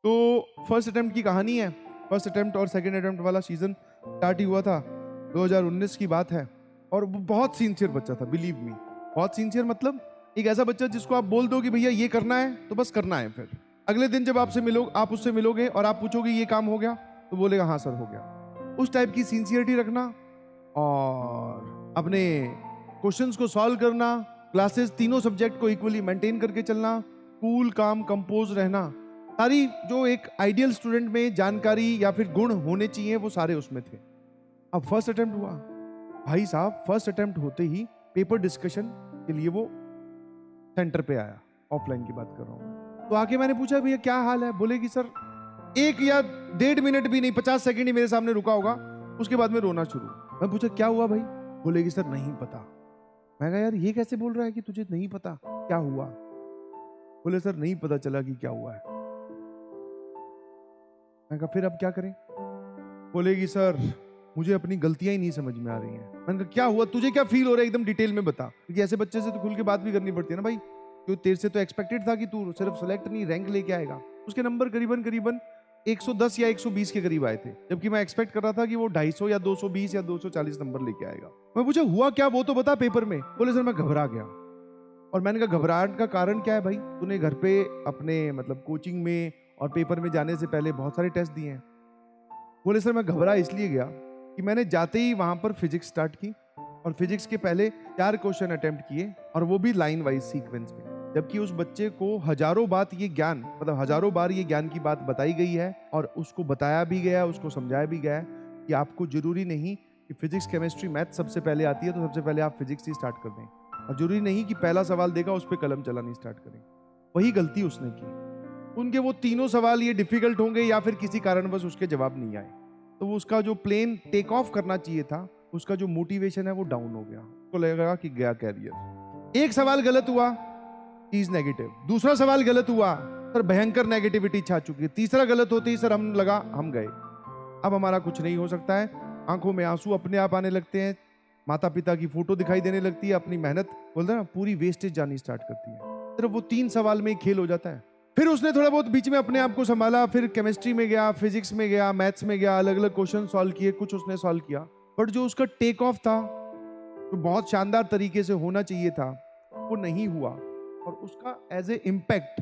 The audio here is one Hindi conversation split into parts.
तो फर्स्ट अटेम्प्ट की कहानी है। फर्स्ट अटेम्प्ट और सेकंड अटेम्प्ट वाला सीजन स्टार्ट ही हुआ था, 2019 की बात है। और वो बहुत सिंसियर बच्चा था, बिलीव मी। बहुत सिंसियर मतलब एक ऐसा बच्चा जिसको आप बोल दो कि भैया ये करना है तो बस करना है। फिर अगले दिन जब आप उससे मिलोगे और आप पूछोगे ये काम हो गया, तो बोलेगा हाँ सर हो गया। उस टाइप की सिंसियरिटी रखना और अपने क्वेश्चंस को सॉल्व करना, क्लासेस तीनों सब्जेक्ट को इक्वली मेंटेन करके चलना, कूल काम कंपोज रहना, सारी जो एक आइडियल स्टूडेंट में जानकारी या फिर गुण होने चाहिए वो सारे उसमें थे। अब फर्स्ट अटेम्प्ट हुआ, भाई साहब फर्स्ट अटेम्प्ट होते ही पेपर डिस्कशन के लिए वो सेंटर पे आया। ऑफलाइन की बात कर रहा हूँ। तो आके मैंने पूछा भैया क्या हाल है? बोले कि सर 1 या 1.5 मिनट भी नहीं, 50 सेकंड ही मेरे सामने रुका होगा, उसके बाद में रोना शुरू। मैं पूछा क्या हुआ भाई? बोले कि सर नहीं पता। मैं कहा यार ये कैसे बोल रहा है कि तुझे नहीं पता, क्या हुआ? बोले सर नहीं पता चला कि क्या हुआ है। मैं कहा फिर अब क्या करें? बोले कि सर मुझे अपनी गलतियां ही नहीं समझ में आ रही हैं। मैंने कहा क्या हुआ, तुझे क्या फील हो रहा है, एकदम डिटेल में बता, क्योंकि ऐसे बच्चे से तो खुल के बात भी करनी पड़ती है ना भाई। जो तेरे से तो एक्सपेक्टेड था कि तू सिर्फ सेलेक्ट नहीं रैंक लेके आएगा। उसके नंबर करीबन करीबन 110 या 120 के करीब आए थे, जबकि मैं एक्सपेक्ट कर रहा था कि वो 250 या 220 या 240 नंबर लेके आएगा। मैं पूछा हुआ क्या, वो तो बता पेपर में। बोले सर मैं घबरा गया। और मैंने कहा घबराहट का कारण क्या है भाई? तूने घर पे अपने मतलब कोचिंग में और पेपर में जाने से पहले बहुत सारे टेस्ट दिए हैं। बोले सर मैं घबरा इसलिए गया कि मैंने जाते ही वहां पर फिजिक्स स्टार्ट की और फिजिक्स के पहले 4 क्वेश्चन अटेम्प्ट किए, और वो भी लाइन वाइज सीक्वेंस में। जबकि उस बच्चे को हजारों बार ये ज्ञान की बात बताई गई है और उसको बताया भी गया, उसको समझाया भी गया है कि आपको जरूरी नहीं कि फिजिक्स केमिस्ट्री मैथ सबसे पहले आती है तो सबसे पहले आप फिजिक्स ही स्टार्ट कर दें, और जरूरी नहीं कि पहला सवाल देखा उस पर कलम चलानी स्टार्ट करें। वही गलती उसने की। उनके वो तीनों सवाल ये डिफिकल्ट होंगे या फिर किसी कारणवश उसके जवाब नहीं आए, तो वो उसका जो प्लेन टेक ऑफ करना चाहिए था, उसका जो मोटिवेशन है वो डाउन हो गया। उसको लगेगा कि गया कैरियर। एक सवाल गलत हुआ, चीज नेगेटिव। दूसरा सवाल गलत हुआ, सर भयंकर नेगेटिविटी छा चुकी है। तीसरा गलत होते ही सर हम गए, अब हमारा कुछ नहीं हो सकता है। आंखों में आंसू अपने आप आने लगते हैं, माता पिता की फोटो दिखाई देने लगती है, अपनी मेहनत बोलते हैं ना पूरी वेस्टेज जानी स्टार्ट करती है। सिर्फ वो 3 सवाल में खेल हो जाता है। फिर उसने थोड़ा बहुत बीच में अपने आप को संभाला, फिर केमिस्ट्री में गया, फिजिक्स में गया, मैथ्स में गया, अलग अलग क्वेश्चन सॉल्व किए, कुछ उसने सॉल्व किया। बट जो उसका टेक ऑफ था, जो बहुत शानदार तरीके से होना चाहिए था, वो नहीं हुआ। और उसका एज ए इम्पैक्ट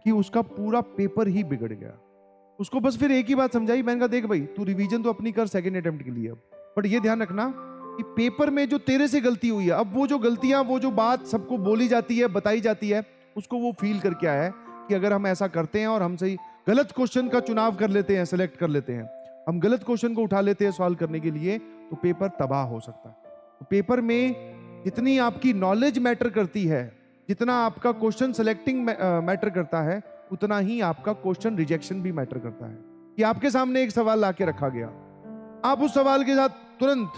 कि उसका पूरा पेपर ही बिगड़ गया। उसको बस फिर एक ही बात समझाई, मैंने कहा देख भाई तू रिवीजन तो अपनी कर सेकंड अटेम्प्ट के लिए, अब बट ये ध्यान रखना कि पेपर में जो तेरे से गलती हुई है, अब वो जो गलतियां, वो जो बात सबको बोली जाती है, बताई जाती है, उसको वो फील करके आया है कि अगर हम ऐसा करते हैं और हम सही गलत क्वेश्चन का चुनाव कर लेते हैं, सेलेक्ट कर लेते हैं, हम गलत क्वेश्चन को उठा लेते हैं सॉल्व करने के लिए, तो पेपर तबाह हो सकता है। तो पेपर में जितनी आपकी नॉलेज मैटर करती है, जितना आपका क्वेश्चन सेलेक्टिंग मैटर करता है, उतना ही आपका क्वेश्चन रिजेक्शन भी मैटर करता है। कि आपके सामने एक सवाल लाके रखा गया, आप उस सवाल के साथ तुरंत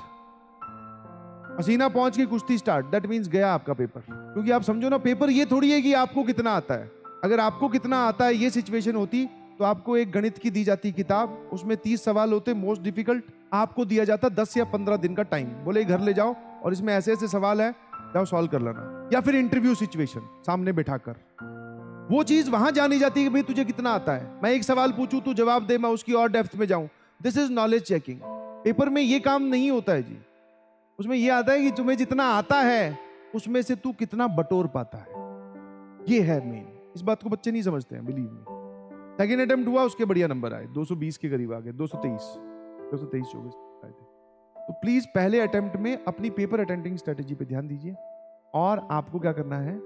पसीना पहुंच के कुश्ती स्टार्ट, दैट मींस गया आपका पेपर। क्योंकि आप समझो ना, पेपर ये थोड़ी है कि आपको कितना आता है। अगर आपको कितना आता है ये सिचुएशन होती, तो आपको एक गणित की दी जाती किताब, उसमें 30 सवाल होते मोस्ट डिफिकल्ट, आपको दिया जाता 10 या 15 दिन का टाइम, बोले घर ले जाओ और इसमें ऐसे ऐसे सवाल है, जाओ सॉल्व कर लेना। या फिर इंटरव्यू सिचुएशन सामने बैठाकर, वो चीज वहां जानी जाती है कि भाई तुझे कितना आता है। मैं एक सवाल पूछूं तू जवाब दे, मैं उसकी और डेप्थ में जाऊं, this is knowledge checking. Paper में ये काम नहीं होता है जी। उसमें ये आता है कि तुम्हें जितना आता है उसमें से तू कितना बटोर पाता है, ये है मेन। इस बात को बच्चे नहीं समझते हैं, बिलीव मी। सेकेंड अटेम्प्ट हुआ, उसके बढ़िया नंबर आए, 220 के करीब आ गए, 223-24 आए थे। तो प्लीज पहले अटेम्प्ट में अपनी पेपर अटेम्प्टिंग स्ट्रेटेजी पे ध्यान दीजिए, और आपको क्या करना है,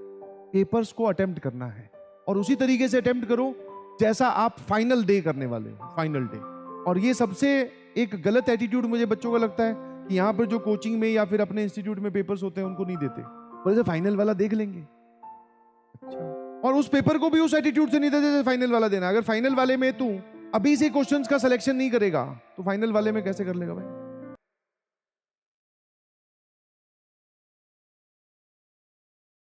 पेपर्स को अटेम्प्ट करना है, और उसी तरीके से अटेम्प्ट करो जैसा आप फाइनल डे करने वाले हो, फाइनल डे। और ये सबसे एक गलत एटीट्यूड मुझे बच्चों का लगता है कि यहाँ पर जो कोचिंग में या फिर अपने इंस्टीट्यूट में पेपर्स होते हैं उनको नहीं देते, बोले फाइनल वाला देख लेंगे। अच्छा, और उस पेपर को भी उस एटीट्यूड से नहीं देते जैसे फाइनल वाला देना। अगर फाइनल वाले में तू अभी से क्वेश्चंस का सिलेक्शन नहीं करेगा तो फाइनल वाले में कैसे कर लेगा भाई?